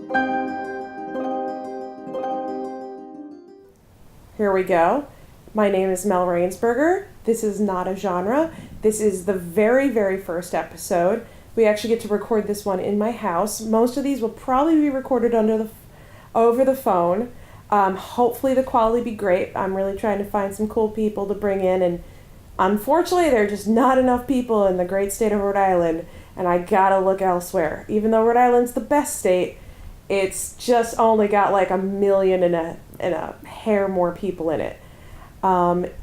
Here we go. My name is Mel Rainsberger. This is not a genre. This is the very, very first episode. We actually get to record this one in my house. Most of these will probably be recorded over the phone. Hopefully the quality be great. I'm really trying to find some cool people to bring in, and unfortunately there are just not enough people in the great state of Rhode Island, and I gotta look elsewhere. Even though Rhode Island's the best state, it's just only got like 1 million and a hair more people in it.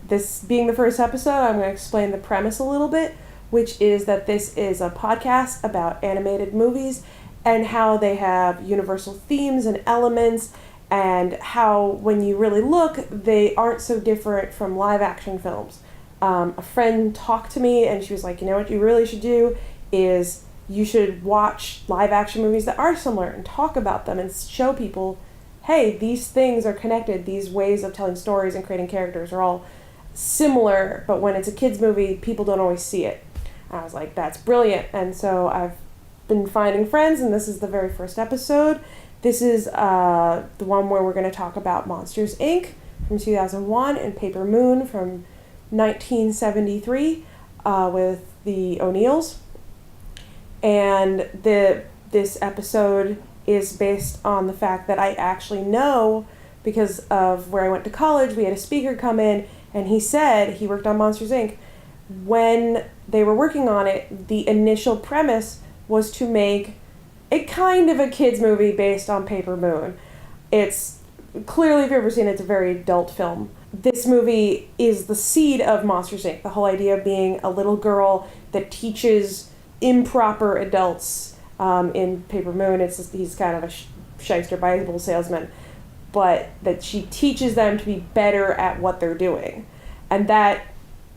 This being the first episode, I'm going to explain the premise a little bit, which is that this is a podcast about animated movies and how they have universal themes and elements, and how when you really look, they aren't so different from live action films. A friend talked to me and she was like, you know what you really should do is you should watch live action movies that are similar and talk about them and show people, hey, these things are connected. These ways of telling stories and creating characters are all similar, but when it's a kid's movie, people don't always see it. I was like, that's brilliant. And so I've been finding friends, and this is the very first episode. This is the one where we're going to talk about Monsters, Inc. from 2001 and Paper Moon from 1973 with the O'Neills. And this episode is based on the fact that I actually know, because of where I went to college, we had a speaker come in, and he said he worked on Monsters, Inc. When they were working on it, the initial premise was to make a kind of a kid's movie based on Paper Moon. It's clearly, if you've ever seen it, it's a very adult film. This movie is the seed of Monsters, Inc. The whole idea of being a little girl that teaches improper adults. In Paper Moon, he's kind of a shyster Bible salesman, but that she teaches them to be better at what they're doing. And that,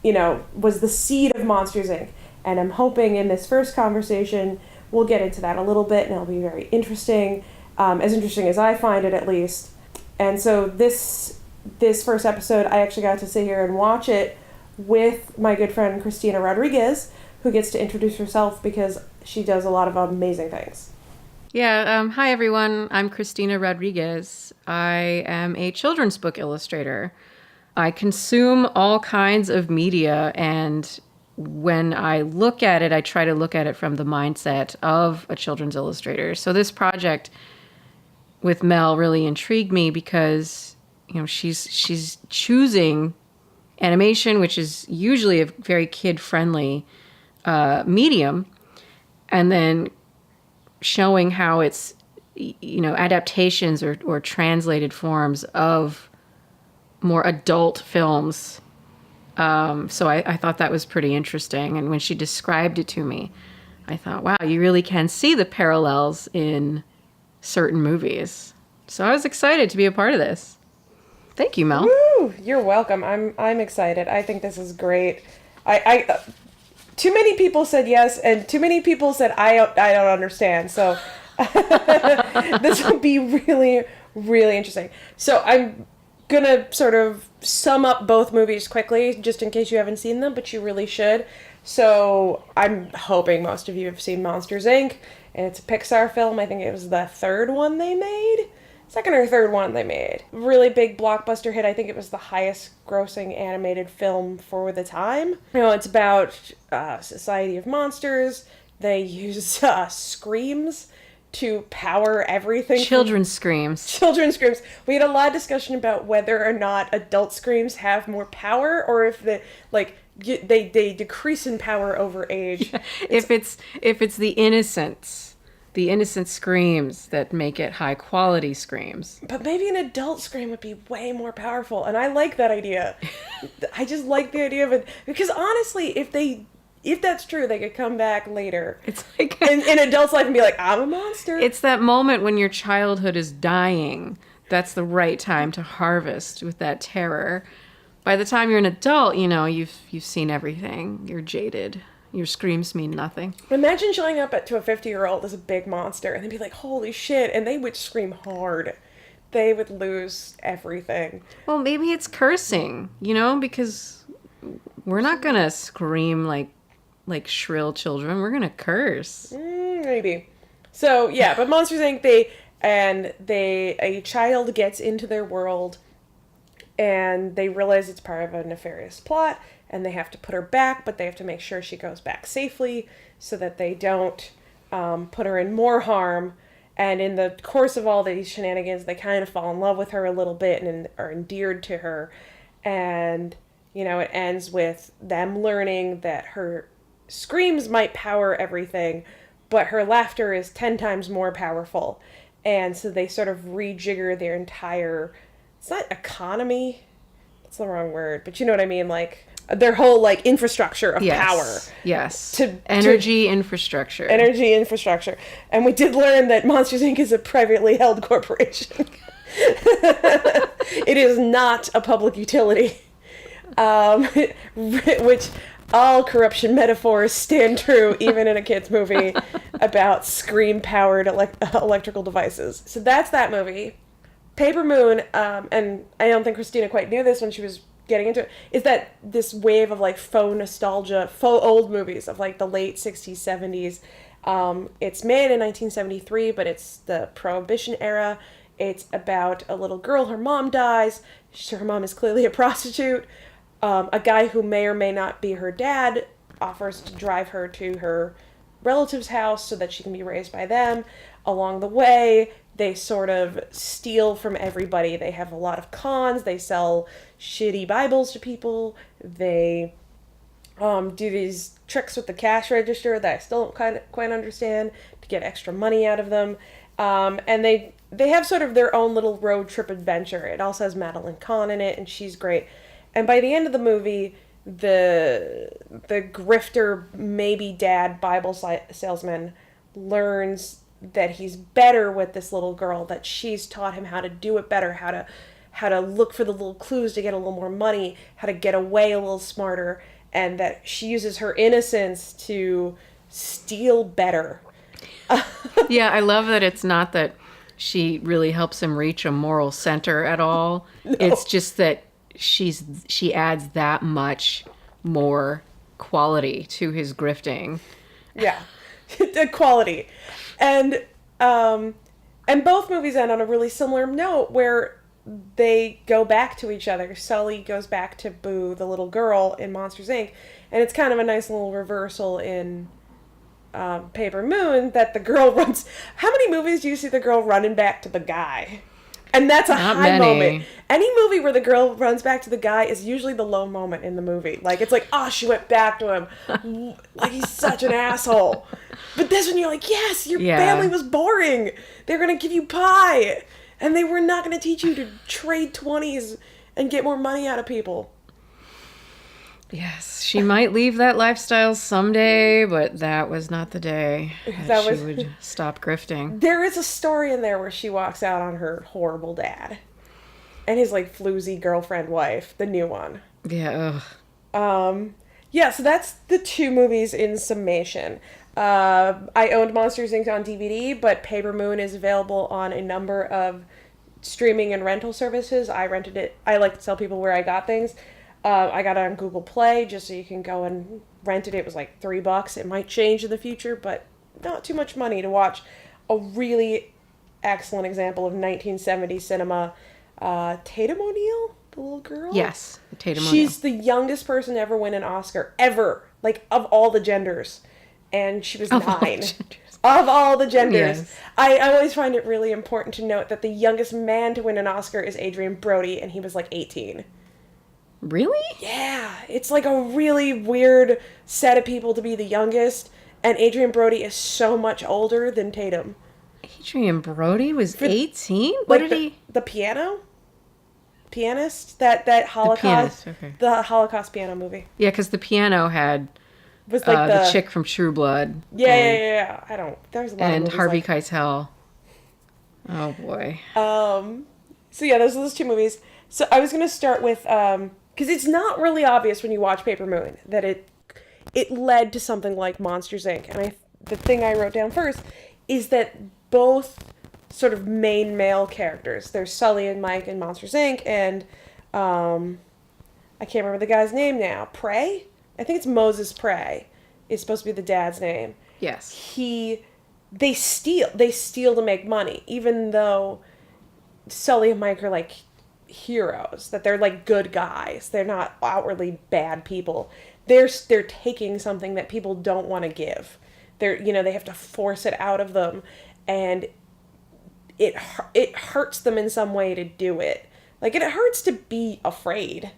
was the seed of Monsters, Inc. And I'm hoping in this first conversation, we'll get into that a little bit, and it'll be very interesting, as interesting as I find it, at least. And so this first episode, I actually got to sit here and watch it with my good friend Christina Rodriguez, who gets to introduce herself because she does a lot of amazing things. Yeah, hi everyone. I'm Christina Rodriguez. I am a children's book illustrator. I consume all kinds of media, and when I look at it, I try to look at it from the mindset of a children's illustrator. So this project with Mel really intrigued me because, she's choosing animation, which is usually a very kid-friendly medium, and then showing how it's, adaptations or translated forms of more adult films. So I thought that was pretty interesting. And when she described it to me, I thought, wow, you really can see the parallels in certain movies. So I was excited to be a part of this. Thank you, Mel. Woo! You're welcome. I'm excited. I think this is great. I too many people said yes, and too many people said I don't understand. So this will be really, really interesting. So I'm gonna sort of sum up both movies quickly, just in case you haven't seen them, but you really should. So I'm hoping most of you have seen Monsters, Inc. And it's a Pixar film. I think it was the third one they made. Second or third one they made. Really big blockbuster hit. I think it was the highest grossing animated film for the time. It's about Society of Monsters. They use screams to power everything. Children's screams. Children's screams. We had a lot of discussion about whether or not adult screams have more power, or if they decrease in power over age. Yeah. If it's the innocent screams that make it high quality screams. But maybe an adult scream would be way more powerful, and I like that idea. I just like the idea of it, because honestly, if that's true, they could come back later. It's like in adults' life and be like, I'm a monster. It's that moment when your childhood is dying. That's the right time to harvest with that terror. By the time you're an adult, you've seen everything. You're jaded. Your screams mean nothing. Imagine showing up to a 50-year-old as a big monster and they'd be like, holy shit, and they would scream hard. They would lose everything. Well, maybe it's cursing, because we're not going to scream like shrill children. We're going to curse. Maybe. So, yeah, but Monsters, Inc., they and a child gets into their world, and they realize it's part of a nefarious plot, and they have to put her back, but they have to make sure she goes back safely so that they don't put her in more harm. And in the course of all these shenanigans, they kind of fall in love with her a little bit and are endeared to her. And, you know, it ends with them learning that her screams might power everything, but her laughter is 10 times more powerful. And so they sort of rejigger their entire, it's not economy, that's the wrong word, but you know what I mean, like, their whole, like, infrastructure of power. Yes. Energy infrastructure. Energy infrastructure. And we did learn that Monsters, Inc. is a privately held corporation. It is not a public utility. Which all corruption metaphors stand true, even in a kid's movie about scream-powered electrical devices. So that's that movie. Paper Moon, and I don't think Christina quite knew this when she was getting into it, is that this wave of, like, faux nostalgia, faux old movies of, like, the late 60s, 70s. It's made in 1973, but it's the Prohibition era. It's about a little girl, her mom dies, her mom is clearly a prostitute. A guy who may or may not be her dad offers to drive her to her relative's house so that she can be raised by them. Along the way, they sort of steal from everybody. They have a lot of cons. They sell shitty Bibles to people. They do these tricks with the cash register that I still don't quite understand to get extra money out of them. And they have sort of their own little road trip adventure. It also has Madeline Kahn in it, and she's great. And by the end of the movie, the grifter, maybe dad Bible salesman learns that he's better with this little girl, that she's taught him how to do it better, how to look for the little clues to get a little more money, how to get away a little smarter, and that she uses her innocence to steal better. Yeah, I love that it's not that she really helps him reach a moral center at all. No. It's just that she adds that much more quality to his grifting. Yeah. The quality. And both movies end on a really similar note where they go back to each other. Sully goes back to Boo, the little girl, in Monsters, Inc. And it's kind of a nice little reversal in Paper Moon that the girl runs... How many movies do you see the girl running back to the guy? And that's a Not high many. moment. Any movie where the girl runs back to the guy is usually the low moment in the movie. Like, it's like, oh, she went back to him. Like, he's such an asshole. But this one, you're like, yes, your family was boring. They're going to give you pie. And they were not going to teach you to trade 20s and get more money out of people. Yes, she might leave that lifestyle someday, but that was not the day that she would stop grifting. There is a story in there where she walks out on her horrible dad and his, like, floozy girlfriend wife, the new one. Yeah, ugh. Yeah, so that's the two movies in summation. I owned Monsters, Inc. on DVD, but Paper Moon is available on a number of streaming and rental services. I rented it. I like to tell people where I got things. I got it on Google Play, just so you can go and rent it. It was like $3. It might change in the future, but not too much money to watch a really excellent example of 1970s cinema. Tatum O'Neal, the little girl? Yes, Tatum O'Neal. She's the youngest person to ever win an Oscar, ever. Like, of all the genders. And she was 9. Of all the genders. Yes. I always find it really important to note that the youngest man to win an Oscar is Adrian Brody, and he was like 18. Really? Yeah. It's like a really weird set of people to be the youngest, and Adrian Brody is so much older than Tatum. Adrian Brody was 18? What like did he... The piano? Pianist? That Holocaust... The Holocaust piano movie. Yeah, because the piano had... Was like the chick from True Blood. Yeah. I don't... There's a lot of And movies Harvey like... Keitel. Oh, boy. So yeah, those are those two movies. So I was going to start with... Because it's not really obvious when you watch Paper Moon that it led to something like Monsters, Inc. And the thing I wrote down first is that both sort of main male characters, there's Sully and Mike in Monsters, Inc. and I can't remember the guy's name now. Prey? I think it's Moses Prey is supposed to be the dad's name. Yes. they steal to make money, even though Sully and Mike are like heroes, that they're like good guys. They're not outwardly bad people. They're taking something that people don't want to give. They have to force it out of them, and it hurts them in some way to do it. Like, it hurts to be afraid,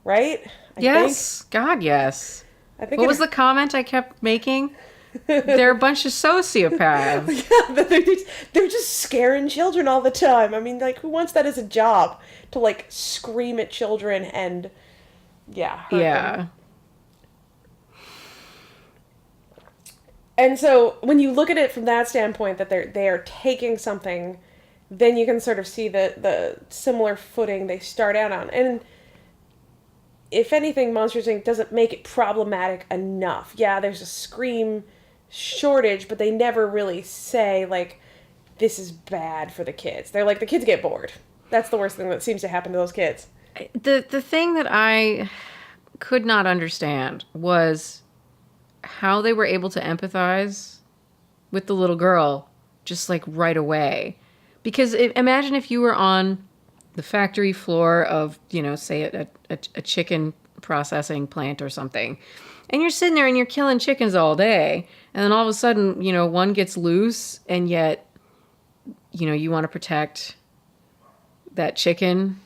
right? Yes. God, yes. I think what was the comment I kept making? They're a bunch of sociopaths. Yeah, they're just scaring children all the time. I mean, like, who wants that as a job? To, like, scream at children and, hurt them. And so, when you look at it from that standpoint, that they are taking something, then you can sort of see the similar footing they start out on. And if anything, Monsters, Inc. doesn't make it problematic enough. Yeah, there's a scream shortage, but they never really say, like, this is bad for the kids. They're like, the kids get bored. That's the worst thing that seems to happen to those kids. The thing that I could not understand was how they were able to empathize with the little girl just, like, right away. Because imagine if you were on the factory floor of, say, a chicken processing plant or something, and you're sitting there and you're killing chickens all day, and then all of a sudden, one gets loose, and yet, you want to protect that chicken.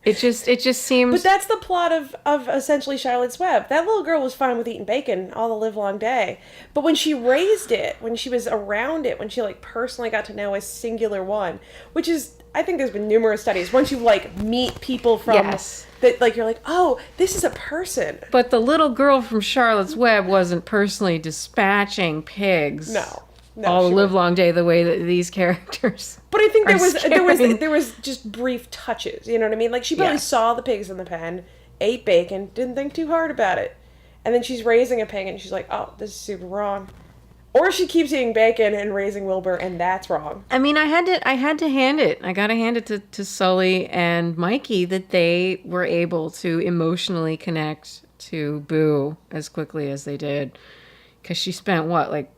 It just seems... But that's the plot of essentially Charlotte's Web. That little girl was fine with eating bacon all the live long day. But when she raised it, when she was around it, when she, like, personally got to know a singular one, which is... I think there's been numerous studies. Once you, like, meet people from... Yes. That, like, you're like, oh, this is a person. But the little girl from Charlotte's Web wasn't personally dispatching pigs. No, all the live long day the way that these characters. But I think there was just brief touches. You know what I mean? Like, she probably saw the pigs in the pen, ate bacon, didn't think too hard about it, and then she's raising a pig and she's like, oh, this is super wrong. Or she keeps eating bacon and raising Wilbur, and that's wrong. I mean, I had to hand it. I got to hand it to Sully and Mikey that they were able to emotionally connect to Boo as quickly as they did. Because she spent,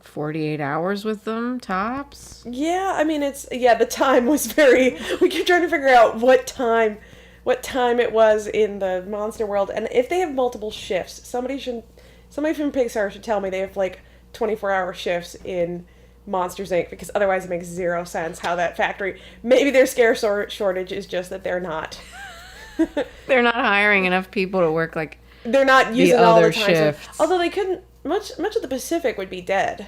48 hours with them, tops? Yeah, I mean, the time was very... We kept trying to figure out what time it was in the monster world. And if they have multiple shifts, somebody from Pixar should tell me they have, 24-hour shifts in Monsters, Inc., because otherwise it makes zero sense how that factory... Maybe their scare shortage is just that they're not... They're not hiring enough people to work, they're not using all the time. Shifts. Although they couldn't... Much of the Pacific would be dead.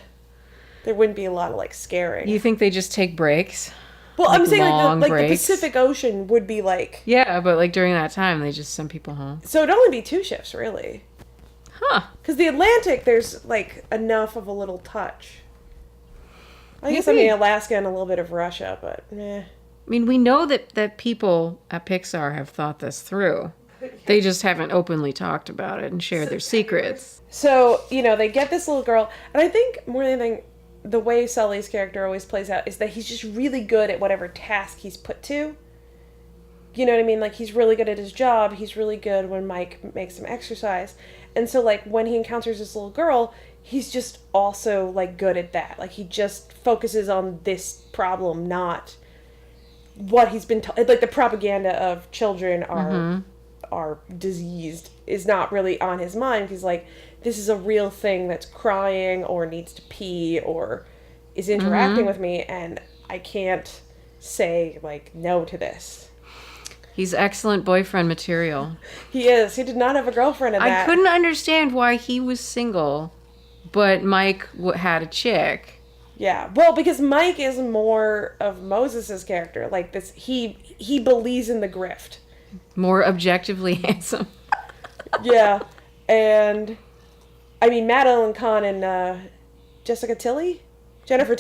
There wouldn't be a lot of, scaring. You think they just take breaks? Well, I'm saying, the breaks? Pacific Ocean would be, Yeah, but, during that time, they just send people home. So it'd only be 2 shifts, really. Huh. Because the Atlantic, there's, enough of a little touch. I guess, Alaska and a little bit of Russia, but, eh. I mean, we know that people at Pixar have thought this through. They just haven't openly talked about it and shared their secrets. So, they get this little girl, and I think more than anything, the way Sully's character always plays out is that he's just really good at whatever task he's put to. You know what I mean? He's really good at his job. He's really good when Mike makes him exercise. And so, when he encounters this little girl, he's just also, good at that. He just focuses on this problem, not what he's been told. The propaganda of children are diseased is not really on his mind. He's this is a real thing that's crying or needs to pee or is interacting with me, and I can't say, no to this. He's excellent boyfriend material. He is. He did not have a girlfriend in that. I couldn't understand why he was single, but Mike had a chick. Yeah. Well, because Mike is more of Moses' character. He believes in the grift. More objectively handsome. Yeah. And, Madeline Kahn and Jennifer Tilly? Jennifer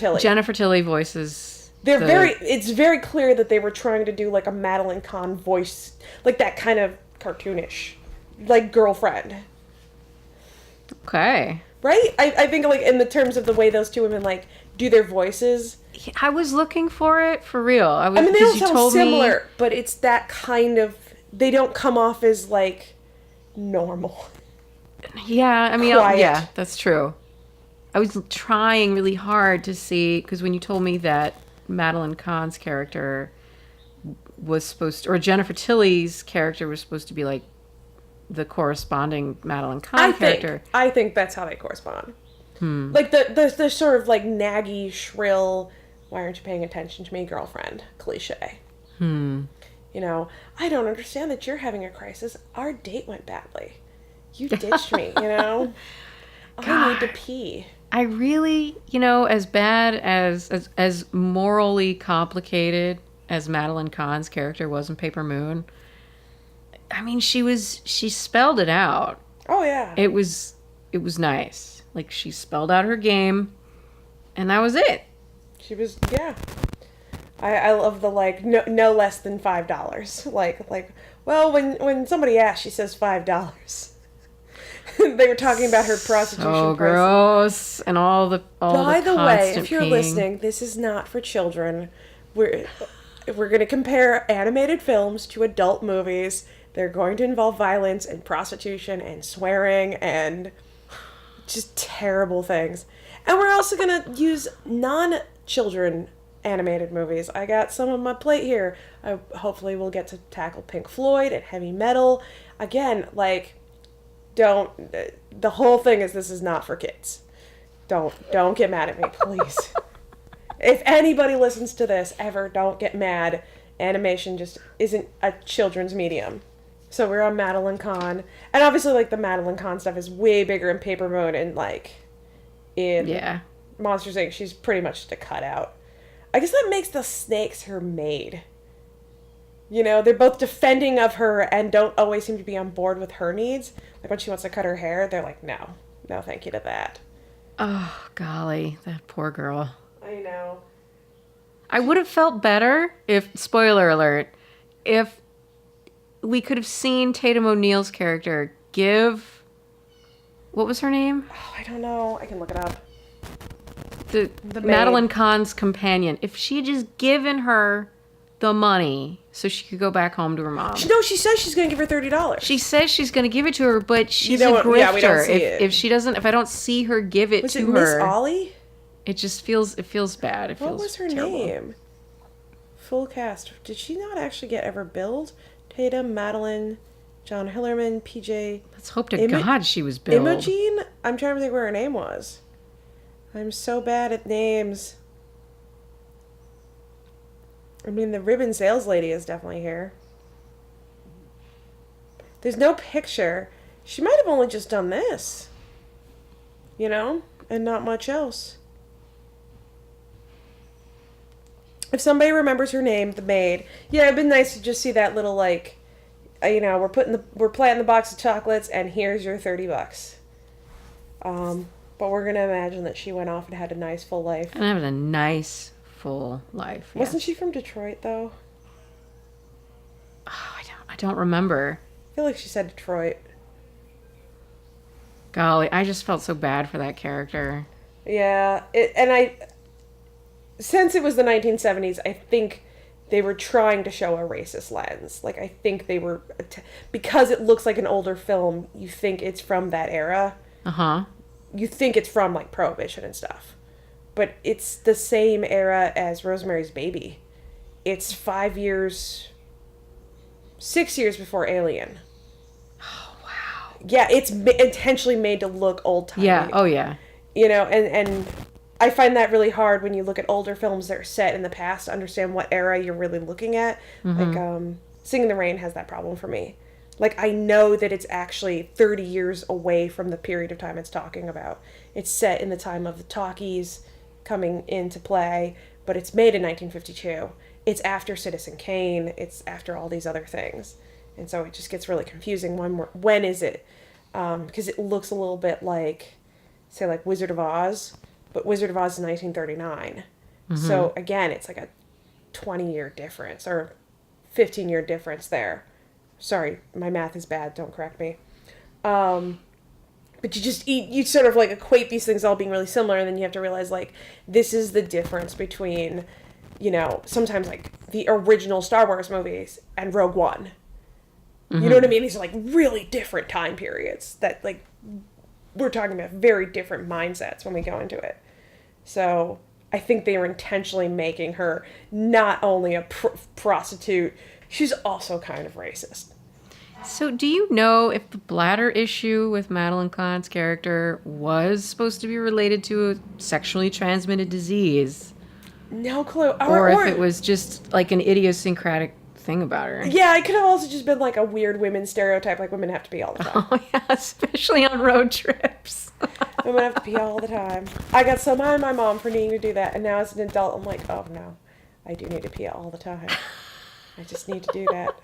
Tilly voices... It's very clear that they were trying to do, a Madeline Kahn voice, that kind of cartoonish, girlfriend. Okay. Right? I think, in the terms of the way those two women, do their voices. I was looking for it, for real. They don't sound similar, but it's that kind of... They don't come off as, normal. Yeah, quiet. Yeah, that's true. I was trying really hard to see, because when you told me that Madeline Kahn's character was supposed to, or Jennifer Tilly's character was supposed to be like the corresponding Madeline Kahn character. I think that's how they correspond. Like the sort of like naggy, shrill, why aren't you paying attention to me, girlfriend cliche. You know, I don't understand that you're having a crisis. Our date went badly. You ditched me, you know? I need to pee. I really, you know, as bad as morally complicated as Madeline Kahn's character was in Paper Moon, I mean, she spelled it out. Oh, yeah. It was nice. Like, she spelled out her game, and that was it. She was, yeah. I love the, like, no less than $5. Like, well, when somebody asks, she says $5. They were talking about her prostitution so prices. Gross, and all the By the way, if you're peeing. listening, this is not for children. We're going to compare animated films to adult movies. They're going to involve violence and prostitution and swearing and just terrible things. And we're also going to use non-children animated movies. I got some on my plate here. Hopefully we'll get to tackle Pink Floyd and heavy metal. Again, like, the whole thing is this is not for kids. Don't get mad at me, please. If anybody listens to this ever, don't get mad. Animation just isn't a children's medium. So we're on Madeline Kahn. And obviously, like, the Madeline Kahn stuff is way bigger in Paper Moon and, like, in Monsters, Inc. She's pretty much just a cutout. I guess that makes the snakes her maid. You know, they're both defending of her and don't always seem to be on board with her needs. Like, when she wants to cut her hair, they're like, no thank you to that. Oh, golly, that poor girl. I know. I would have felt better if, spoiler alert, if we could have seen Tatum O'Neal's character give, what was her name? Oh, I don't know. I can look it up. The Madeline Kahn's companion. If she had just given her the money so she could go back home to her mom. No, she says she's going to give her $30. She says she's going to give it to her, but she's a grifter. Yeah, we don't see it. If I don't see her give it to her. Was it Miss Ollie? It just feels bad. What was her name? Full cast. Did she not actually get ever billed? Tatum, Madeline, John Hillerman, PJ. Let's hope to God she was billed. Imogene? I'm trying to think where her name was. I'm so bad at names. I mean, the ribbon sales lady is definitely here. There's no picture. She might have only just done this. You know? And not much else. If somebody remembers her name, the maid. Yeah, it'd been nice to just see that little, like, you know, we're planting the box of chocolates and here's your $30. But we're going to imagine that she went off and had a nice full life. And having a nice full life. Yes. Wasn't she from Detroit, though? Oh, I don't remember. I feel like she said Detroit. Golly, I just felt so bad for that character. Yeah, since it was the 1970s, I think they were trying to show a racist lens. Like, I think they were, because it looks like an older film, you think it's from that era. Uh-huh. You think it's from, like, Prohibition and stuff. But it's the same era as Rosemary's Baby. It's 6 years before Alien. Oh, wow. Yeah, it's intentionally made to look old-timey. Yeah, oh yeah. You know, and I find that really hard when you look at older films that are set in the past to understand what era you're really looking at. Mm-hmm. Like, Singing in the Rain has that problem for me. Like, I know that it's actually 30 years away from the period of time it's talking about. It's set in the time of the talkies coming into play, but it's made in 1952. It's after Citizen Kane. It's after all these other things. And so it just gets really confusing. When is it? Because it looks a little bit like, say, like Wizard of Oz, but Wizard of Oz is 1939. Mm-hmm. So, again, it's like a 20-year difference or 15-year difference there. Sorry, my math is bad. Don't correct me. But you sort of like equate these things all being really similar, and then you have to realize, like, this is the difference between, you know, sometimes like the original Star Wars movies and Rogue One. Mm-hmm. You know what I mean? These are like really different time periods that, like, we're talking about very different mindsets when we go into it. So I think they were intentionally making her not only a prostitute, she's also kind of racist. So do you know if the bladder issue with Madeline Kahn's character was supposed to be related to a sexually transmitted disease? No clue. Or if it was just like an idiosyncratic thing about her. Yeah, it could have also just been like a weird women stereotype, like women have to pee all the time. Oh yeah, especially on road trips. Women have to pee all the time. I got so mad at my mom for needing to do that, and now as an adult, I'm like, oh no, I do need to pee all the time. I just need to do that.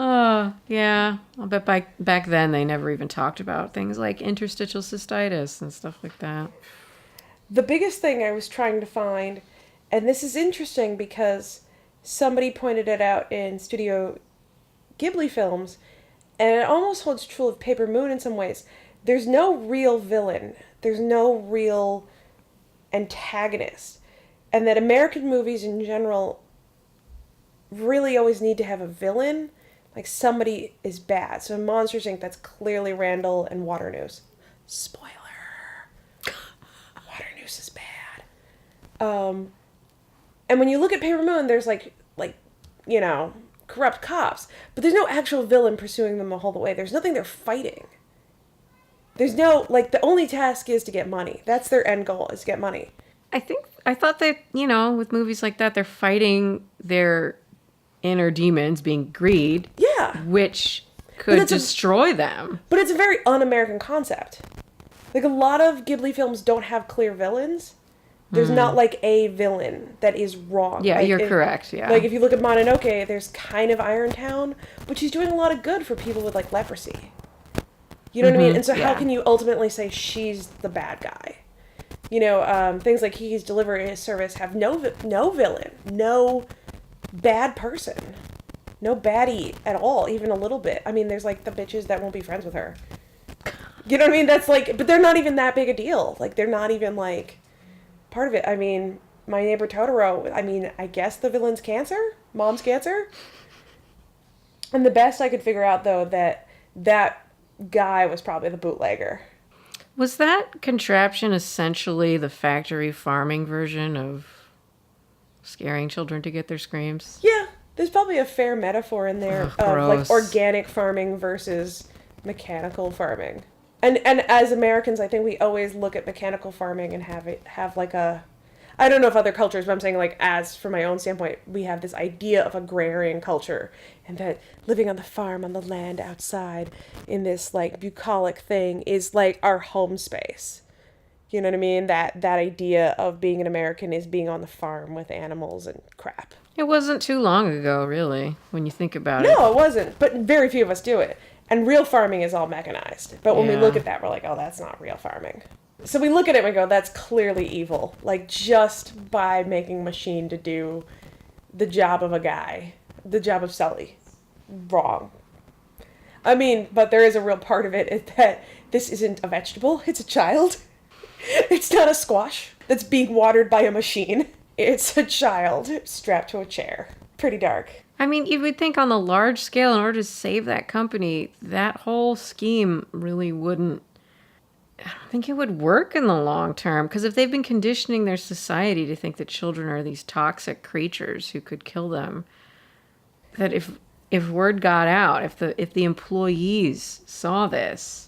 Oh, yeah. I'll bet back then they never even talked about things like interstitial cystitis and stuff like that. The biggest thing I was trying to find, and this is interesting because somebody pointed it out in Studio Ghibli films, and it almost holds true of Paper Moon in some ways. There's no real villain. There's no real antagonist. And that American movies in general really always need to have a villain. Like somebody is bad. So in Monsters, Inc., that's clearly Randall and Waternoose. Spoiler. Waternoose is bad. And when you look at Paper Moon, there's like corrupt cops. But there's no actual villain pursuing them the whole way. There's nothing they're fighting. There's no, the only task is to get money. That's their end goal, is to get money. I thought that, with movies like that, they're fighting their inner demons, being greed. Yeah. Which could destroy them. But it's a very un-American concept. Like, a lot of Ghibli films don't have clear villains. There's not, a villain that is wrong. Yeah, you're correct, yeah. Like, if you look at Mononoke, there's kind of Irontown, but she's doing a lot of good for people with, leprosy. You know what I mean? And so how can you ultimately say she's the bad guy? Things like Kikis Delivery Service have no villain, no bad person, no baddie at all, even a little bit. I mean, there's, the bitches that won't be friends with her. You know what I mean? That's, but they're not even that big a deal. They're not even, part of it. I mean, My Neighbor Totoro, I guess the villain's cancer? Mom's cancer? And the best I could figure out, though, that guy was probably the bootlegger. Was that contraption essentially the factory farming version of scaring children to get their screams? Yeah, there's probably a fair metaphor in there of organic farming versus mechanical farming. And as Americans, I think we always look at mechanical farming and have a, I don't know if other cultures, but I'm saying as from my own standpoint, we have this idea of agrarian culture and that living on the farm, on the land outside in this bucolic thing is our home space. You know what I mean? That idea of being an American is being on the farm with animals and crap. It wasn't too long ago, really, when you think about it. No, it wasn't. But very few of us do it. And real farming is all mechanized. But when we look at that, we're like, oh, that's not real farming. So we look at it and we go, that's clearly evil. Just by making a machine to do the job of a guy, the job of Sully. Wrong. But there is a real part of it that this isn't a vegetable, it's a child. It's not a squash that's being watered by a machine. It's a child strapped to a chair. Pretty dark. You would think on the large scale, in order to save that company, that whole scheme really wouldn't, I don't think it would work in the long term. Because if they've been conditioning their society to think that children are these toxic creatures who could kill them, that if word got out, if the employees saw this,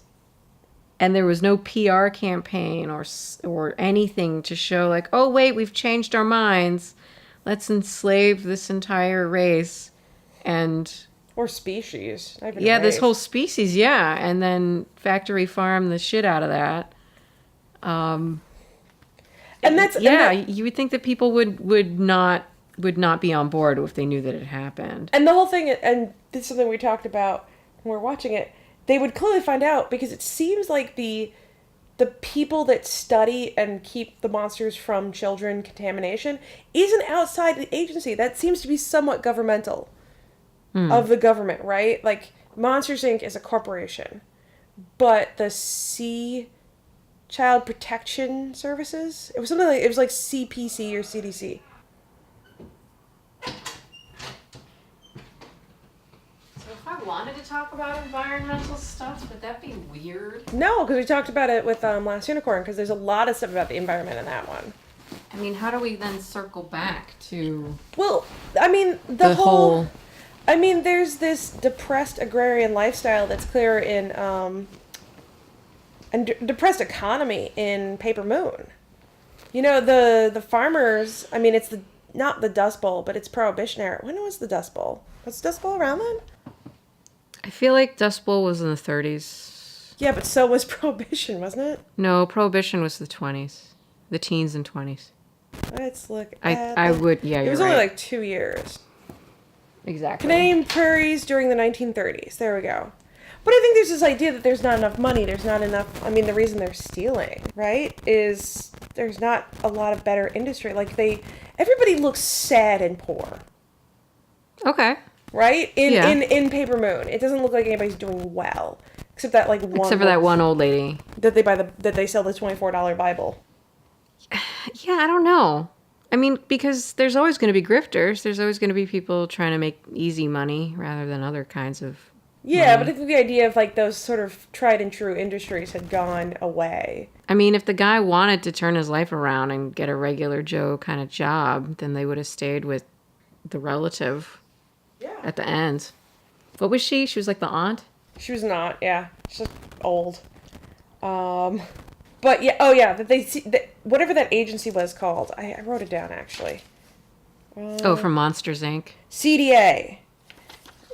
and there was no PR campaign or anything to show oh wait, we've changed our minds, let's enslave this entire race or species. This whole species, and then factory farm the shit out of that. And that's you would think that people would not be on board if they knew that it happened. And the whole thing, and this is something we talked about when we were watching it, they would clearly find out because it seems like the people that study and keep the monsters from children contamination isn't outside the agency. That seems to be somewhat governmental of the government, right? Monsters Inc. is a corporation, but the Child Protection Services, it was something it was CPC or CDC. So if I not wanted to talk about environmental stuff? Would that be weird? No, because we talked about it with Last Unicorn, because there's a lot of stuff about the environment in that one. I mean, how do we then circle back to... Well, I mean, the whole... I mean, there's this depressed agrarian lifestyle that's clear in... and depressed economy in Paper Moon. You know, the farmers... I mean, it's not the Dust Bowl, but it's Prohibition era. When was the Dust Bowl? Was Dust Bowl around then? I feel like Dust Bowl was in the 30s. Yeah, but so was Prohibition, wasn't it? No, Prohibition was the 20s. The teens and 20s. Let's look at... I would... Yeah, it was only like 2 years. Exactly. Canadian prairies during the 1930s. There we go. But I think there's this idea that there's not enough money. There's not enough... I mean, the reason they're stealing, right, is there's not a lot of better industry. Like, everybody looks sad and poor. Okay. Right? In Paper Moon. It doesn't look like anybody's doing well. Except that, like, one... Except for that one old lady. That they sell the $24 Bible. Yeah, I don't know. I mean, because there's always going to be grifters. There's always going to be people trying to make easy money rather than other kinds of Yeah, money. but I think the idea of, like, those sort of tried and true industries had gone away. I mean, if the guy wanted to turn his life around and get a regular Joe kind of job, then they would have stayed with the relative at the end. What was she? She was like the aunt? She was not, yeah. She's just old. But yeah, oh yeah, whatever that agency was called, I wrote it down actually. From Monsters, Inc. CDA.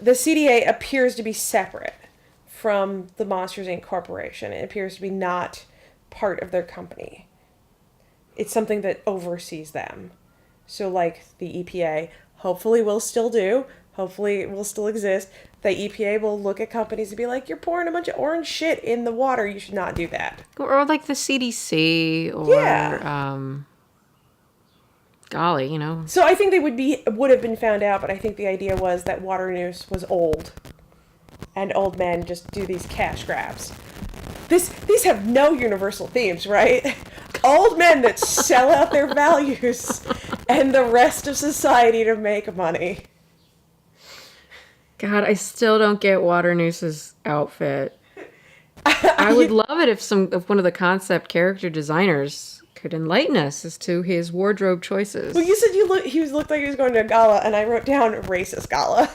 The CDA appears to be separate from the Monsters, Inc. Corporation. It appears to be not part of their company. It's something that oversees them. So like the EPA, hopefully will still do, hopefully it will still exist. The EPA will look at companies and be like, you're pouring a bunch of orange shit in the water. You should not do that. Or like the CDC or, golly, you know. So I think they would have been found out, but I think the idea was that water use was old. And old men just do these cash grabs. These have no universal themes, right? Old men that sell out their values and the rest of society to make money. God, I still don't get Waternoose's outfit. I would love it if one of the concept character designers could enlighten us as to his wardrobe choices. Well, you said he looked like he was going to a gala, and I wrote down racist gala.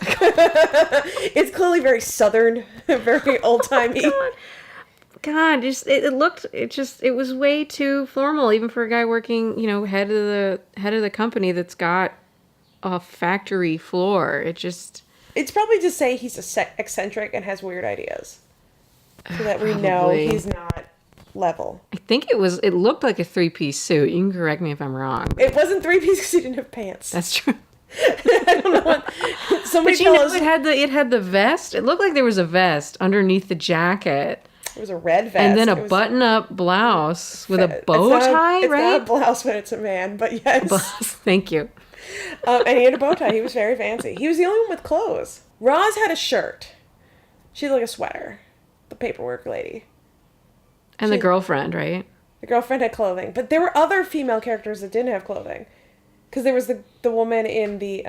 It's clearly very southern, very old-timey. God, it was way too formal, even for a guy working, you know, head of the company that's got a factory floor. It's probably to say he's eccentric and has weird ideas. So that we know he's not level. I think it looked like a 3-piece suit. You can correct me if I'm wrong. It wasn't 3-piece because he didn't have pants. That's true. I don't know what... Somebody but you know, it had the vest. It looked like there was a vest underneath the jacket. It was a red vest. And then a button-up blouse with a bow tie, right? It's not a blouse when it's a man, but yes. Thank you. And he had a bow tie. He was very fancy. He was the only one with clothes. Roz had a shirt. She had like a sweater. The paperwork lady. And the girlfriend, right? The girlfriend had clothing. But there were other female characters that didn't have clothing. Because there was the woman in the...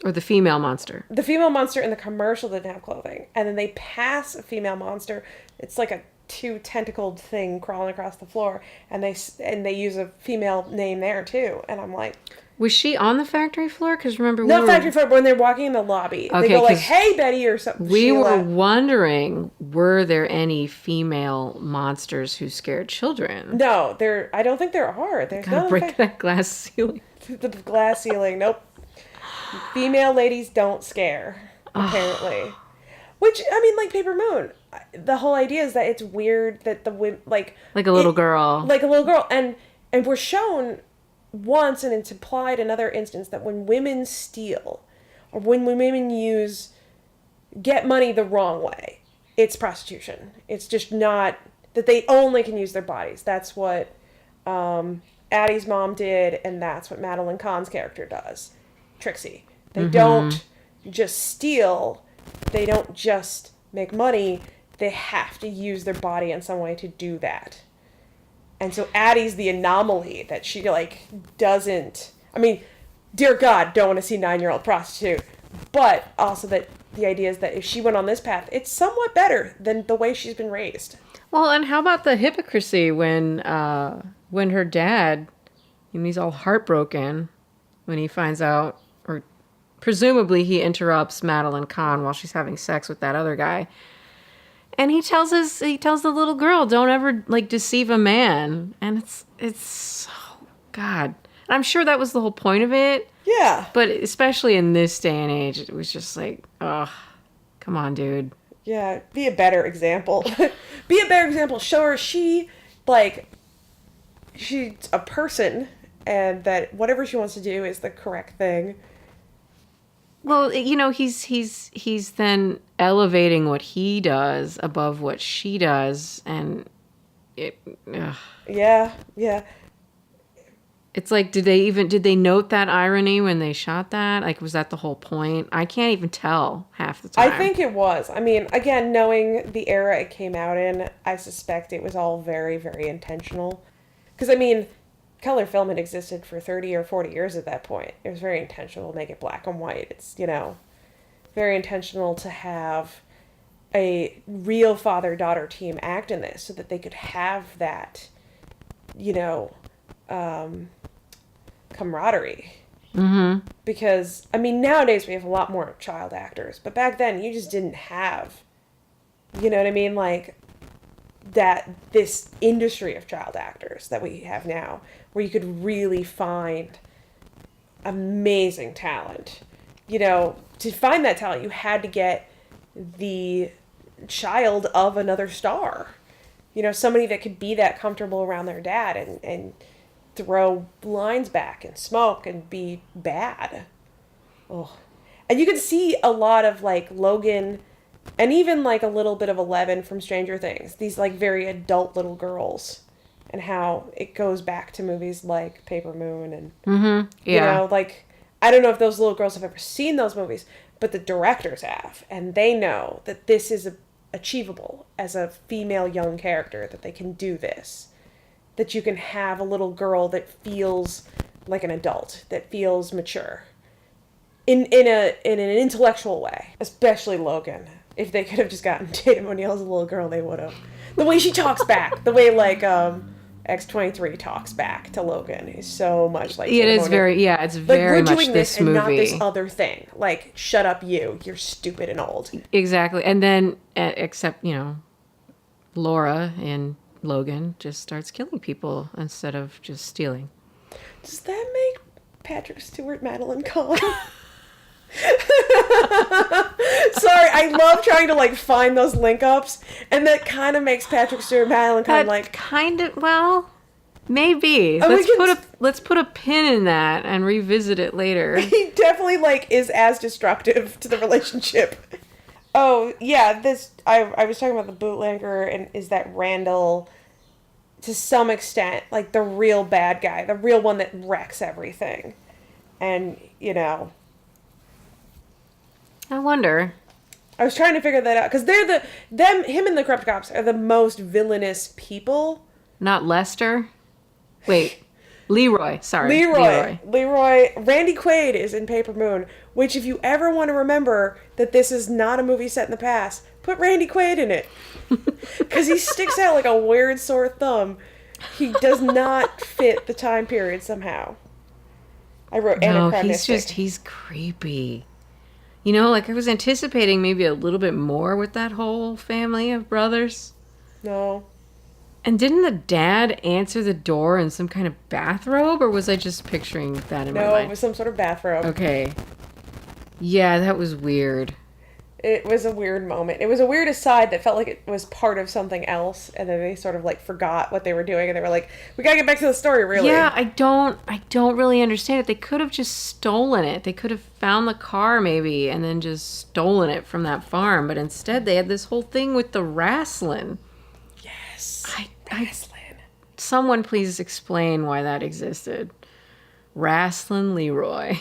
Or the female monster. The female monster in the commercial didn't have clothing. And then they pass a female monster. It's like a 2-tentacled thing crawling across the floor. And they use a female name there, too. And I'm like... Was she on the factory floor? Because remember, factory floor, but when they're walking in the lobby, they go like, hey, Betty, or something. We were wondering, were there any female monsters who scared children? No, I don't think there are. There's Gotta break that glass ceiling. The glass ceiling, nope. Female ladies don't scare, apparently. Which, I mean, like Paper Moon, the whole idea is that it's weird that the women, like a little girl. Like a little girl. And we're shown... once, and it's implied in another instance, that when women steal or when women get money the wrong way, it's prostitution. It's just not that they only can use their bodies. That's what Addie's mom did, and that's what Madeline Kahn's character does. Trixie. They don't just steal. They don't just make money. They have to use their body in some way to do that. And so Addie's the anomaly that she, like, doesn't... I mean, dear God, don't want to see 9-year-old prostitute. But also that the idea is that if she went on this path, it's somewhat better than the way she's been raised. Well, and how about the hypocrisy when her dad, and he's all heartbroken when he finds out, or presumably he interrupts Madeline Kahn while she's having sex with that other guy. And he tells the little girl, don't ever like deceive a man. And it's God. And I'm sure that was the whole point of it. Yeah. But especially in this day and age, it was just like, ugh, come on, dude. Yeah, be a better example. Be a better example. Show her she's a person and that whatever she wants to do is the correct thing. Well, you know, he's then elevating what he does above what she does, and Yeah. It's like, did they note that irony when they shot that? Like, was that the whole point? I can't even tell half the time. I think it was. I mean, again, knowing the era it came out in, I suspect it was all very, very intentional. Because, I mean, color film had existed for 30 or 40 years at that point. It was very intentional to make it black and white. It's, very intentional to have a real father-daughter team act in this so that they could have that, camaraderie. Mm-hmm. Because, I mean, nowadays we have a lot more child actors, but back then you just didn't have, you know what I mean? Like, this industry of child actors that we have now, where you could really find amazing talent. To find that talent, you had to get the child of another star. Somebody that could be that comfortable around their dad and throw lines back and smoke and be bad. Oh. And you can see a lot of, like, Logan and even, like, a little bit of Eleven from Stranger Things. These, like, very adult little girls. And how it goes back to movies like Paper Moon and, mm-hmm. Yeah. Like, I don't know if those little girls have ever seen those movies, but the directors have. And they know that this is achievable as a female young character, that they can do this. That you can have a little girl that feels like an adult, that feels mature. In an intellectual way. Especially Logan. If they could have just gotten Tatum O'Neal as a little girl, they would have. The way she talks back. The way, like, X-23 talks back to Logan is so much like it is very, yeah, it's very much this movie. We're doing this and not this other thing. Like, shut up you. You're stupid and old. Exactly. And then, except, Laura and Logan just starts killing people instead of just stealing. Does that make Patrick Stewart Madeline Kahn? Sorry, I love trying to, like, find those link ups, and that kind of makes Patrick Stewart Madeline Kahn, like, kind of, well, maybe. Let's put a pin in that and revisit it later. He definitely, like, is as destructive to the relationship. Oh, yeah, I was talking about the bootlegger, and is that Randall, to some extent, like, the real bad guy, the real one that wrecks everything. And, I wonder. I was trying to figure that out, because him and the corrupt cops are the most villainous people. Not Lester? Wait. Leroy. Sorry. Leroy. Randy Quaid is in Paper Moon, which, if you ever want to remember that this is not a movie set in the past, put Randy Quaid in it. Because he sticks out like a weird sore thumb. He does not fit the time period somehow. I wrote anachronistic. He's creepy. Like, I was anticipating maybe a little bit more with that whole family of brothers. No. And didn't the dad answer the door in some kind of bathrobe, or was I just picturing that in my mind? No, it was some sort of bathrobe. Okay. Yeah, that was weird. It was a weird moment. It was a weird aside that felt like it was part of something else, and then they sort of, like, forgot what they were doing, and they were like, we gotta get back to the story, really. Yeah, I don't really understand it. They could have just stolen it. They could have found the car, maybe, and then just stolen it from that farm, but instead they had this whole thing with the wrestling. Yes. Wrestling. Someone please explain why that existed. Wrestling Leroy.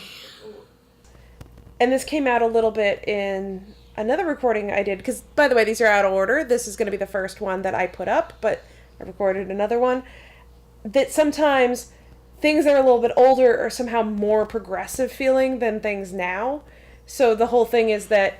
And this came out a little bit in another recording I did, because, by the way, these are out of order. This is going to be the first one that I put up, but I recorded another one. That sometimes things that are a little bit older are somehow more progressive feeling than things now. So the whole thing is that,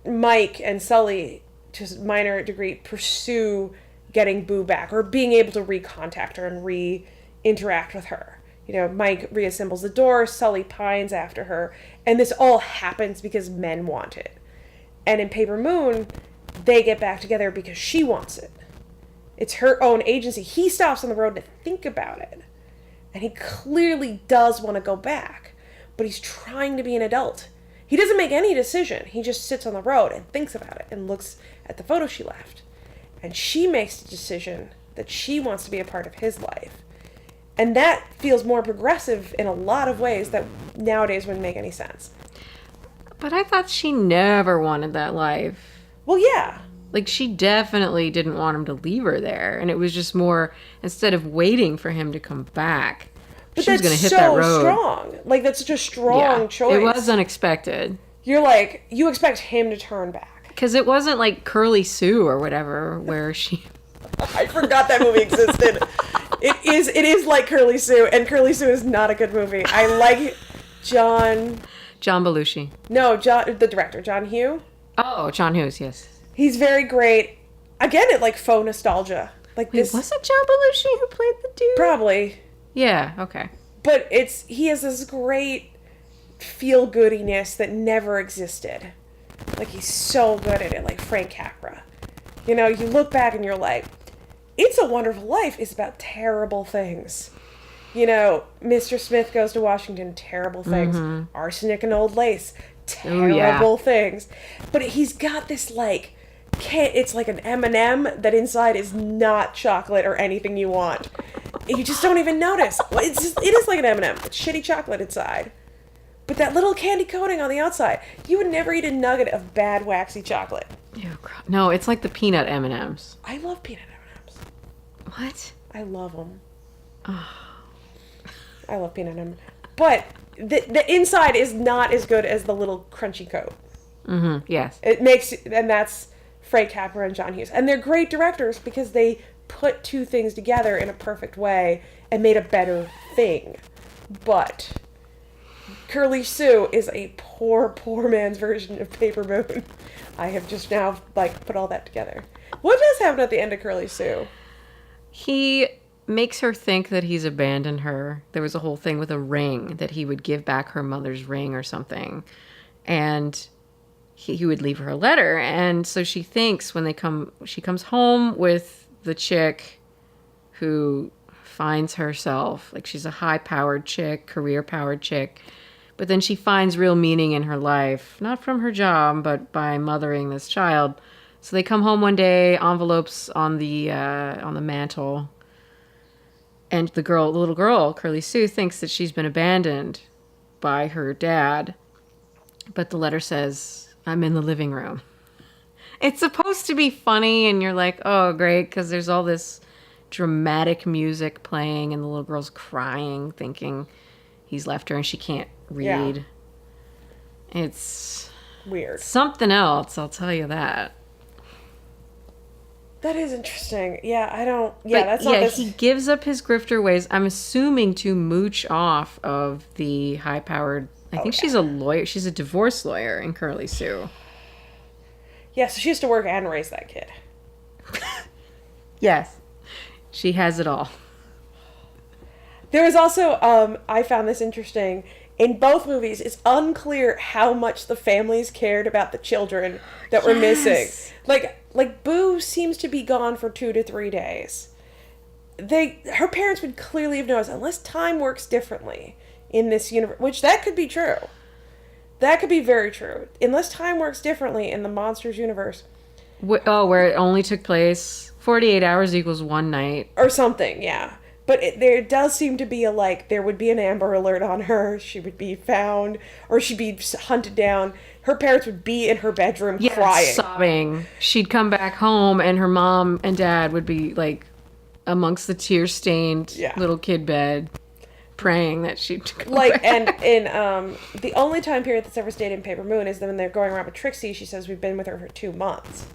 Mike and Sully, to a minor degree, pursue getting Boo back or being able to recontact her and re-interact with her. Mike reassembles the door, Sully pines after her, and this all happens because men want it. And in Paper Moon, they get back together because she wants it. It's her own agency. He stops on the road to think about it. And he clearly does want to go back, but he's trying to be an adult. He doesn't make any decision. He just sits on the road and thinks about it and looks at the photo she left. And she makes the decision that she wants to be a part of his life. And that feels more progressive in a lot of ways that nowadays wouldn't make any sense. But I thought she never wanted that life. Well, yeah. Like, she definitely didn't want him to leave her there. And it was just more, instead of waiting for him to come back, but she was going to hit so that road. Strong. Like, that's such a strong choice. It was unexpected. You're like, you expect him to turn back. Because it wasn't like Curly Sue or whatever, where she... I forgot that movie existed. It is like Curly Sue, and Curly Sue is not a good movie. I like John Belushi. No, the director, John Hughes. Oh, John Hughes, yes. He's very great. Again, it like faux nostalgia. Like Wait, was it John Belushi who played the dude? Probably. Yeah, okay. But he has this great feel-goodiness that never existed. Like, he's so good at it, like Frank Capra. You look back and you're like, It's a Wonderful Life is about terrible things. Mr. Smith Goes to Washington, terrible things. Mm-hmm. Arsenic and Old Lace, terrible things. But he's got this, like, it's like an M&M that inside is not chocolate or anything you want. You just don't even notice. It is like an M&M. It's shitty chocolate inside. But that little candy coating on the outside, you would never eat a nugget of bad waxy chocolate. Ew, no, it's like the peanut M&Ms. I love peanut M&Ms. What? I love them. Oh. I love peanut M&Ms. But the inside is not as good as the little crunchy coat. Mm-hmm, yes. And that's Frank Capra and John Hughes. And they're great directors because they put two things together in a perfect way and made a better thing. But Curly Sue is a poor, poor man's version of Paper Moon. I have just now, put all that together. What does happen at the end of Curly Sue? He makes her think that he's abandoned her. There was a whole thing with a ring, that he would give back her mother's ring or something. And he would leave her a letter. And so she thinks she comes home with the chick who finds herself, like, she's a high-powered chick, career-powered chick. But then she finds real meaning in her life, not from her job, but by mothering this child. So they come home one day, envelopes on the mantle, and the little girl, Curly Sue, thinks that she's been abandoned by her dad. But the letter says, "I'm in the living room." It's supposed to be funny, and you're like, oh, great, because there's all this dramatic music playing, and the little girl's crying, thinking he's left her, and she can't read. Yeah. It's weird. Something else, I'll tell you that. That is interesting. Yeah, I don't... Yeah, that's not this... he gives up his grifter ways, I'm assuming, to mooch off of the high-powered... I think she's a lawyer. She's a divorce lawyer in Curly Sue. Yeah, so she has to work and raise that kid. Yes. She has it all. There was also... I found this interesting... In both movies, it's unclear how much the families cared about the children that were missing. Like Boo seems to be gone for 2 to 3 days. Her parents would clearly have noticed, unless time works differently in this universe, which that could be true. That could be very true. Unless time works differently in the Monsters universe. Where it only took place 48 hours equals 1 night. Or something, yeah. But there does seem to be there would be an Amber Alert on her. She would be found, or she'd be hunted down. Her parents would be in her bedroom crying. Sobbing. She'd come back home, and her mom and dad would be, amongst the tear-stained little kid bed, praying that she'd come back. And in the only time period that's ever stayed in Paper Moon is when they're going around with Trixie. She says, we've been with her for 2 months.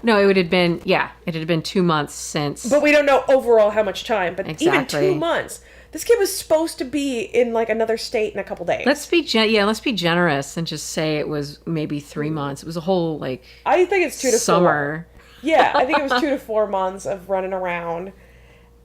No, it had been 2 months since. But we don't know overall how much time. But exactly. Even 2 months, This kid was supposed to be in like another state in a couple days. Let's be generous and just say it was maybe 3 months. It was a whole like I think it's 2 to 4. summer. Yeah, I think it was 2 to 4 months of running around.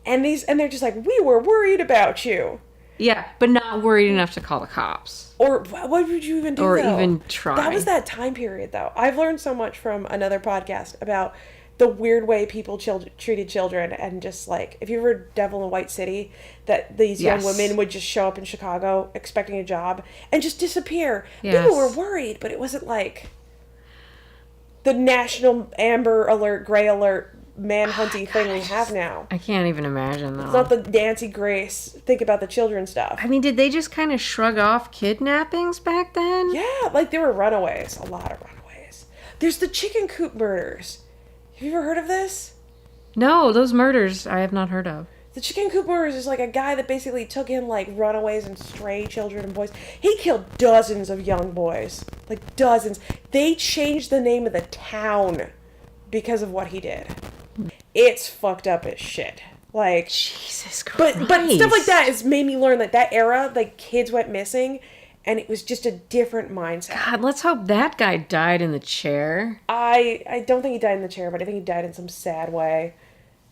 And they're just like, we were worried about you. Yeah, but not worried enough to call the cops. Or what would you even do, or though? even try. That was that time period, though. I've learned so much from another podcast about the weird way people treated children, and just like, if you ever heard Devil in White City, that these young women would just show up in Chicago expecting a job and just disappear. Yes. People were worried, but it wasn't like the national Amber Alert, Gray Alert, manhunty thing we have now. I can't even imagine, though. It's not the Nancy Grace, think about the children stuff. I mean, did they just kind of shrug off kidnappings back then? Yeah, like there were runaways, a lot of runaways. There's the chicken coop murders. Have you ever heard of this? No, those murders I have not heard of. The chicken coop murders is like a guy that basically took in like runaways and stray children and boys. He killed dozens of young boys. Like dozens. They changed the name of the town because of what he did. It's fucked up as shit. Like Jesus Christ. But stuff like that has made me learn that era, like, kids went missing, and it was just a different mindset. God, let's hope that guy died in the chair. I don't think he died in the chair, but I think he died in some sad way.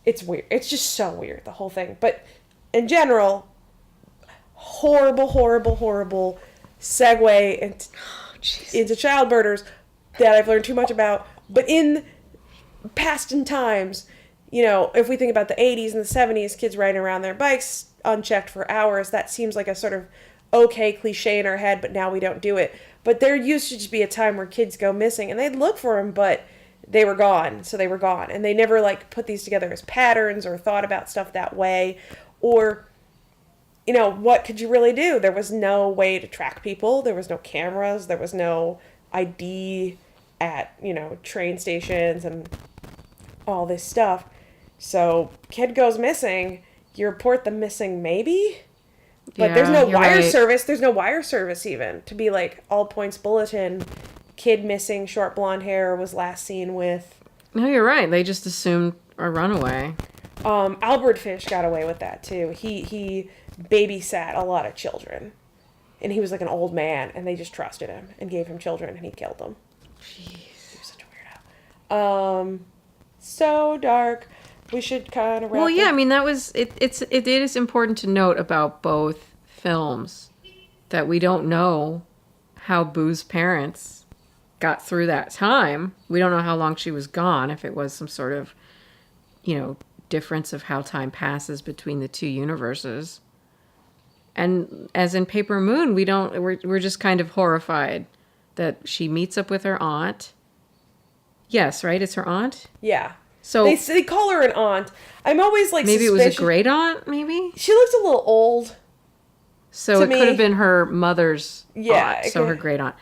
It's weird. It's just so weird, the whole thing. But in general, horrible segue into child murders that I've learned too much about. But in past in times, you know, if we think about the 80s and the 70s, kids riding around their bikes unchecked for hours, that seems like a sort of okay cliche in our head, but now we don't do it. But there used to just be a time where kids go missing, and they'd look for them, but they were gone, so they were gone. And they never, like, put these together as patterns or thought about stuff that way. Or, you know, what could you really do? There was no way to track people. There was no cameras. There was no ID at, you know, train stations and all this stuff. So, kid goes missing, you report them missing maybe? But there's no wire service. There's no wire service even to be like, all points bulletin, kid missing, short blonde hair, was last seen with. No, you're right. They just assumed a runaway. Albert Fish got away with that too. He babysat a lot of children. And he was like an old man, and they just trusted him and gave him children, and he killed them. Jeez. He was such a weirdo. So dark. We should kind of wrap. Well, yeah, I mean, that was it. It is important to note about both films that we don't know how Boo's parents got through that time. We don't know how long she was gone. If it was some sort of, you know, difference of how time passes between the two universes. And as in Paper Moon, we're just kind of horrified that she meets up with her aunt. Yes, right? It's her aunt? Yeah. So they call her an aunt. I'm always like maybe suspicious. it was a great aunt, maybe? She looks a little old. So it could have been her mother's aunt, so her great aunt.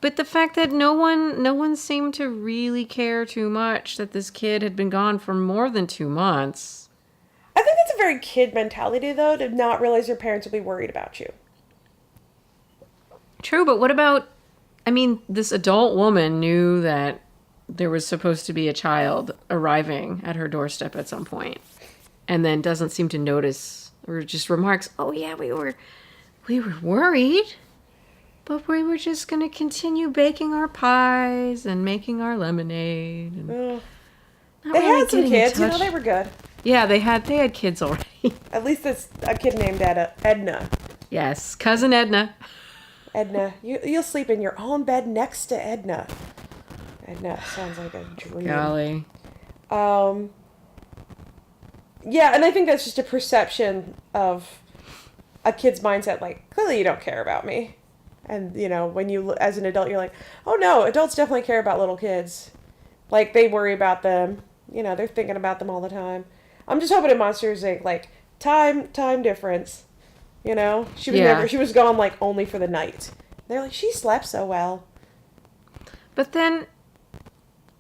But the fact that no one seemed to really care too much that this kid had been gone for more than 2 months. I think that's a very kid mentality, though, to not realize your parents will be worried about you. True, but what about, I mean, this adult woman knew that there was supposed to be a child arriving at her doorstep at some point, and then doesn't seem to notice, or just remarks, oh yeah, we were worried, but we were just going to continue baking our pies and making our lemonade. And they had some kids, you know, they were good. Yeah, they had kids already. At least it's a kid named Edna. Yes, cousin Edna. Edna, you'll sleep in your own bed next to Edna. Edna sounds like a dream. Golly. Yeah, and I think that's just a perception of a kid's mindset. Like, clearly you don't care about me. And, you know, when you, as an adult, you're like, oh no, adults definitely care about little kids. Like, they worry about them. You know, they're thinking about them all the time. I'm just hoping in Monsters Inc., like, time difference. You know? She was gone, like, only for the night. They're like, she slept so well. But then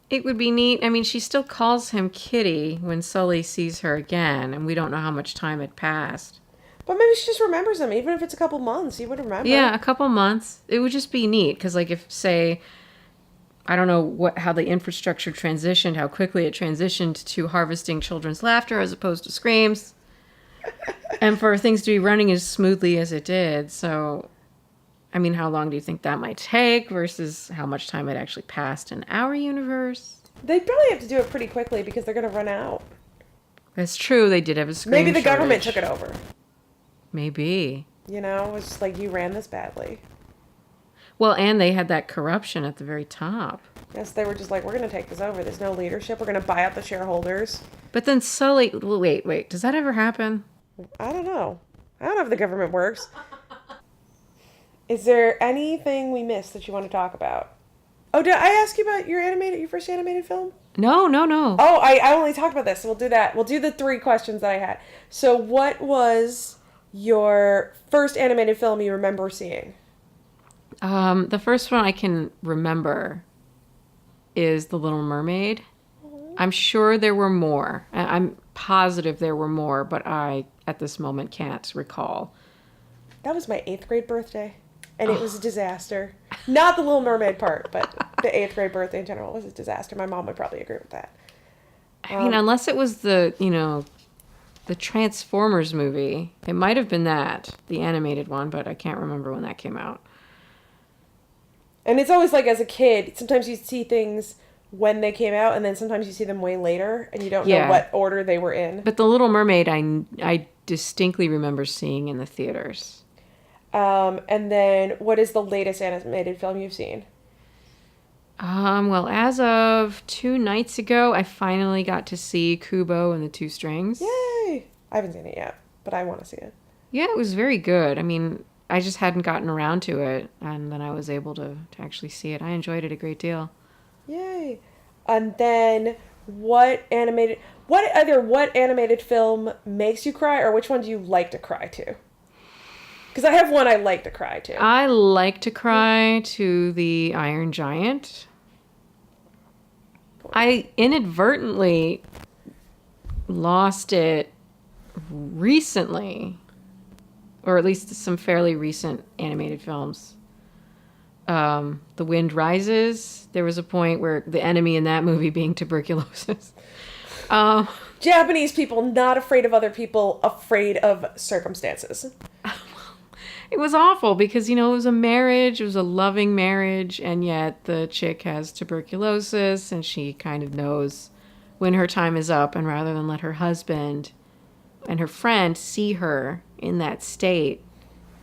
it would be neat. I mean, she still calls him Kitty when Sully sees her again, and we don't know how much time had passed. But maybe she just remembers him. Even if it's a couple months, he would remember. Yeah, a couple months. It would just be neat, because, like, if, say, I don't know how the infrastructure transitioned, how quickly it transitioned to harvesting children's laughter as opposed to screams. And for things to be running as smoothly as it did. So, I mean, how long do you think that might take versus how much time it actually passed in our universe? They probably have to do it pretty quickly because they're going to run out. That's true. They did have a screen Maybe the government shortage. took it over. Maybe. You know, it's just like, you ran this badly. Well, and they had that corruption at the very top. Yes, they were just like, we're going to take this over. There's no leadership. We're going to buy out the shareholders. But then Sully... Wait. Does that ever happen? I don't know. I don't know if the government works. Is there anything we missed that you want to talk about? Oh, did I ask you about your first animated film? No. Oh, I only talked about this. So we'll do that. We'll do the 3 questions that I had. So what was your first animated film you remember seeing? The first one I can remember is The Little Mermaid. I'm sure there were more. I'm positive there were more, but I, at this moment, can't recall. That was my 8th grade birthday, and it was a disaster. Not the Little Mermaid part, but the 8th grade birthday in general was a disaster. My mom would probably agree with that. I mean, unless it was the Transformers movie. It might have been that, the animated one, but I can't remember when that came out. And it's always like, as a kid, sometimes you see things when they came out, and then sometimes you see them way later, and you don't know what order they were in. But The Little Mermaid, I distinctly remember seeing in the theaters. And then, what is the latest animated film you've seen? Well, as of 2 nights ago, I finally got to see Kubo and the Two Strings. Yay! I haven't seen it yet, but I want to see it. Yeah, it was very good. I mean, I just hadn't gotten around to it, and then I was able to actually see it. I enjoyed it a great deal. Yay! And then, what animated film makes you cry, or which one do you like to cry to? Because I have one I like to cry to. I like to cry to The Iron Giant. I inadvertently lost it recently, or at least some fairly recent animated films. The Wind Rises. There was a point where the enemy in that movie being tuberculosis. Japanese people not afraid of other people, afraid of circumstances. It was awful because, it was a marriage, it was a loving marriage, and yet the chick has tuberculosis, and she kind of knows when her time is up, and rather than let her husband and her friend see her in that state,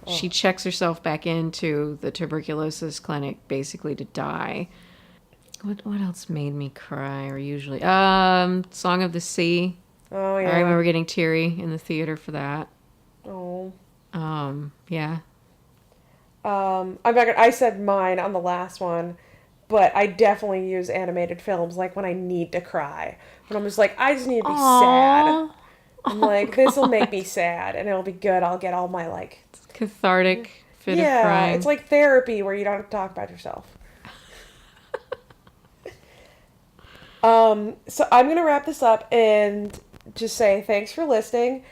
she checks herself back into the tuberculosis clinic basically to die. What else made me cry, or usually? Song of the Sea. Oh, yeah. I remember getting teary in the theater for that. Oh. Yeah. I'm not gonna, I said mine on the last one, but I definitely use animated films like when I need to cry. When I'm just like, I just need to be sad. I'm like, this will make me sad, and it'll be good. I'll get all my, like... cathartic fit of crying. Yeah, it's like therapy where you don't have to talk about yourself. So I'm going to wrap this up and just say thanks for listening.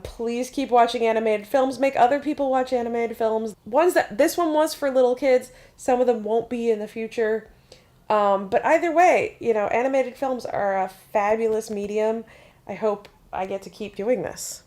Please keep watching animated films. Make other people watch animated films. This one was for little kids. Some of them won't be in the future. But either way, animated films are a fabulous medium. I hope I get to keep doing this.